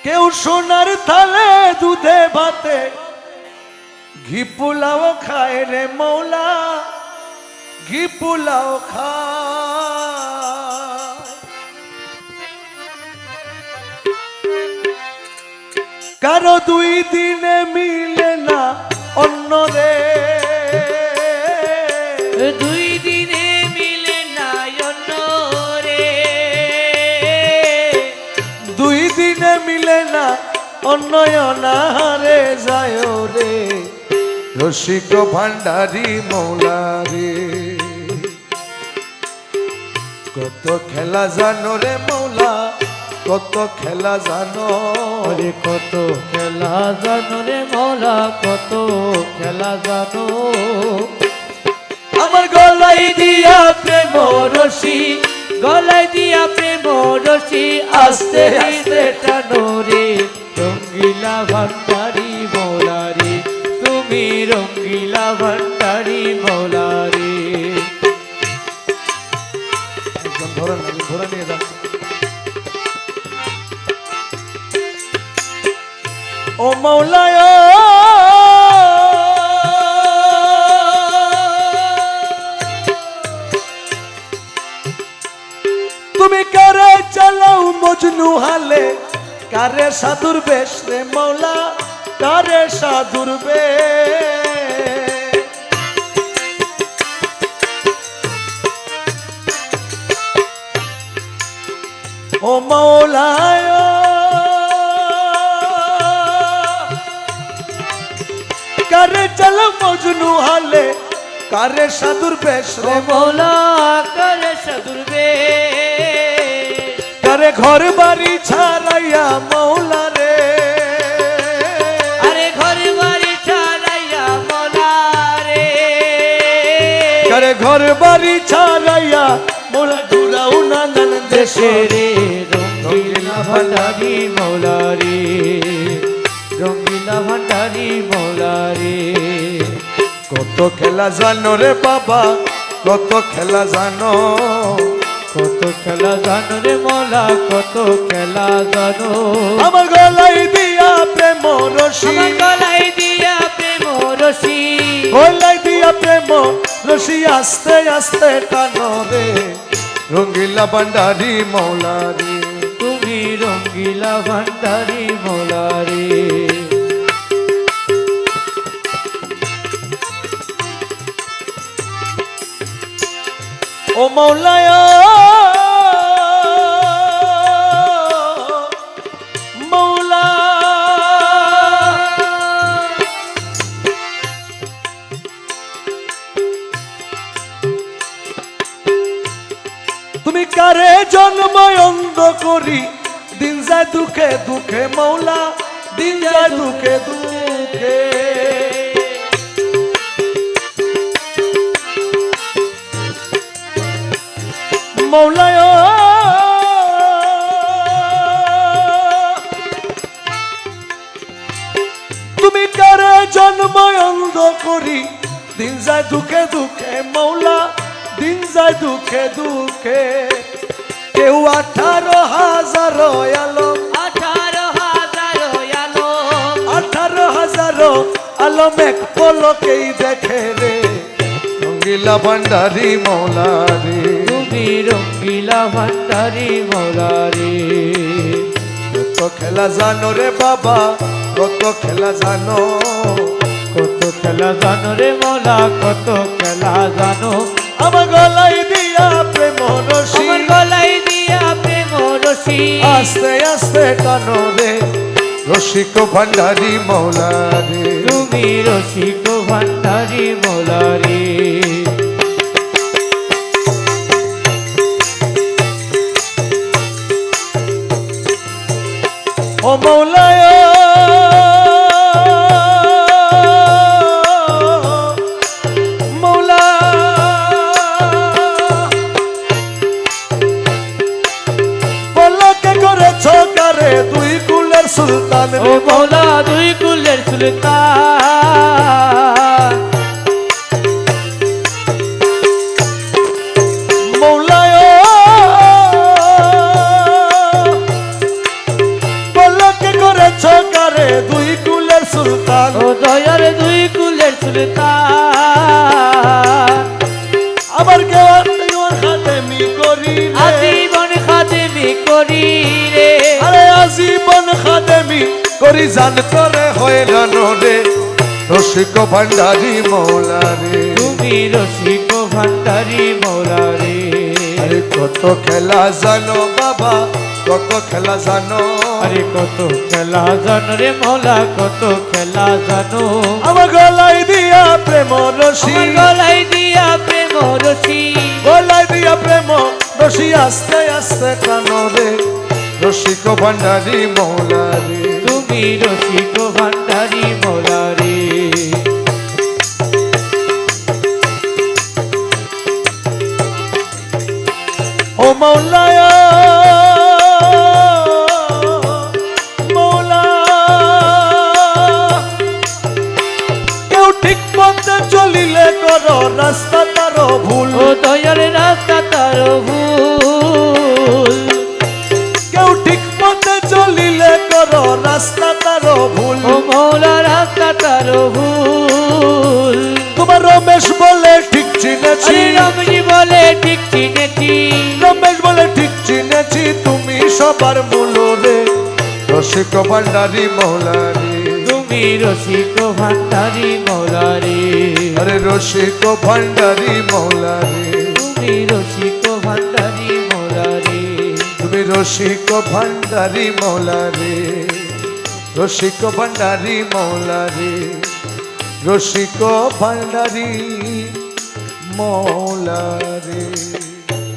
কেউ সোনার থালে দুধে ভাতে ঘি পোলাও খায় রে মৌলা, ঘি পোলাও খায়। কারো 2 দিনে মিলে না অন্ন রে, 2 দিনে মিলে না অন্ন রে, 2 দিনে মিলে না অন্নয়নারে যায় রে রসিক ভান্ডারী মৌলা রে। কত খেলা জানো রে মৌলা, কত খেলা জানো ওরে কত খেলা জানো রে মৌলা, কত খেলা জানো। আমার গলাই দিয়া প্রেম রশি গলায় দিয়া প্রেম রশি আস্তে আস্তে টানো রে, রঙ্গিলা ভান্ডারী মৌলা রে, তুমি রঙ্গিলা ভান্ডারী মৌলা রে। ধরে নিয়ে যান। ও মৌলায় তুমি কারে চালাও মজনু হালে, কারে সাধুর বেশ রে মৌলা, কারে সাধুর বেশ। ও মৌলায় কারে চালাও মজনু হালে, কারে সাধুর বেশ রে মৌলা, করে সাধুর বেশ। কারে ঘর বাড়ি ছাড়াইয়া মৌলা রে, আরে ঘর বাড়ি ছাড়াইয়া মৌলা রে, কারে ঘর বাড়ি ছাড়াইয়া মৌলা ঘুরাও নানান দেশে রে রঙ্গিলা ভান্ডারী মৌলা রে, রঙ্গিলা ভান্ডারী মৌলা রে। কত খেলা জানো রে বাবা, কত খেলা জানো, কত খেলা জানো রে মৌলা, কত খেলা জানো। আমার গলাই দিয়া প্রেম রশি, আমার গলায় দিয়া প্রেম রশি, গলাই দিয়া প্রেম রশি আস্তে আস্তে টানো রে রঙ্গিলা ভান্ডারী মৌলা রে, তুমি রঙ্গিলা ভান্ডারী মৌলা রে। ও মৌলায় মৌলা তুমি কারে জন্ম অন্ধ করি, দিন যায় দুঃখে দুঃখে মৌলা, দিন যায় দুঃখে দুঃখে। মৌলায় তুমি কারে জন্ম অন্ধ করি, দিন যায় দুঃখে দুঃখে মৌলা, দিন যায় দুঃখে দুঃখে। কেউ 18,000 আলম, 18,000 আলো, 18,000 আলম এক পলকেই দেখে রে রঙ্গিলা ভান্ডারী মৌলা রে, তুমি রঙ্গিলা ভান্ডারী মৌলা রে। কত খেলা জানো রে বাবা, কত খেলা জানো, কত খেলা জানো রে মৌলা, কত খেলা জানো। আমার গলাই দিয়া প্রেম রশি, আমার গলায় দিয়া প্রেম রশি আস্তে আস্তে টানো রে রসিক ভান্ডারী মৌলা রে, তুমি রসিক ভান্ডারী মৌলা রে। ও মৌলায় মৌলা বলকে করেছ কারে 2 কুলের সুলতান ও মৌলা, 2 কুলের সুলতান। মৌলায় বলকে করেছ কারে দুই কুলের সুলতান ও দয়ার দুই কুলের সুলতান আবার কেউ খাদেমি করি রে। আজীবন খাদেমি করি রে আরে আজীবন খাদেমি করি জান করে হয়রান রে রসিক ভান্ডারি মৌলা রে তুমি রসিক ভান্ডারি মৌলা রে আরে কত খেলা জানো বাবা কত খেলা জানো আরে কত খেলা জানো রে মৌলা কত খেলা জানো আমার গলায় দিয়া প্রেম রশি আমার গলায় দিয়া প্রেম রশি গলায় দিয়া প্রেম রশি আস্তে আস্তে টানো রে রসিক ভান্ডারি মৌলা রে তুমি রসিক ভান্ডারি মৌলা রে ও মৌলায়া মৌলা কেউ ঠিক পথে চলিলে করো রাস্তা তারো ভুল ও দয়ার রাস্তা তার ভুল কেউ ঠিক পথে চলিলে করো রাস্তা তারো ভুল ও মৌলা রাস্তা তার ভুল তোমার রমেশ বলে ঠিক চিনেছি আরে রমজি বলে ঠিক চিনেছি রমেশ বলে ঠিক চিনেছি তুমি সবার মূল রে রসিক ভান্ডারি মৌলা রে তুমি রসিক ভান্ডারি মৌলা রে আরে রসিক ভান্ডারি মৌলা রে তুমি রসিক ভান্ডারি মৌলা রে তুমি রসিক ভান্ডারি মৌলা রে রসিক ভান্ডারি মৌলা রে রসিক ভান্ডারি মৌলা রে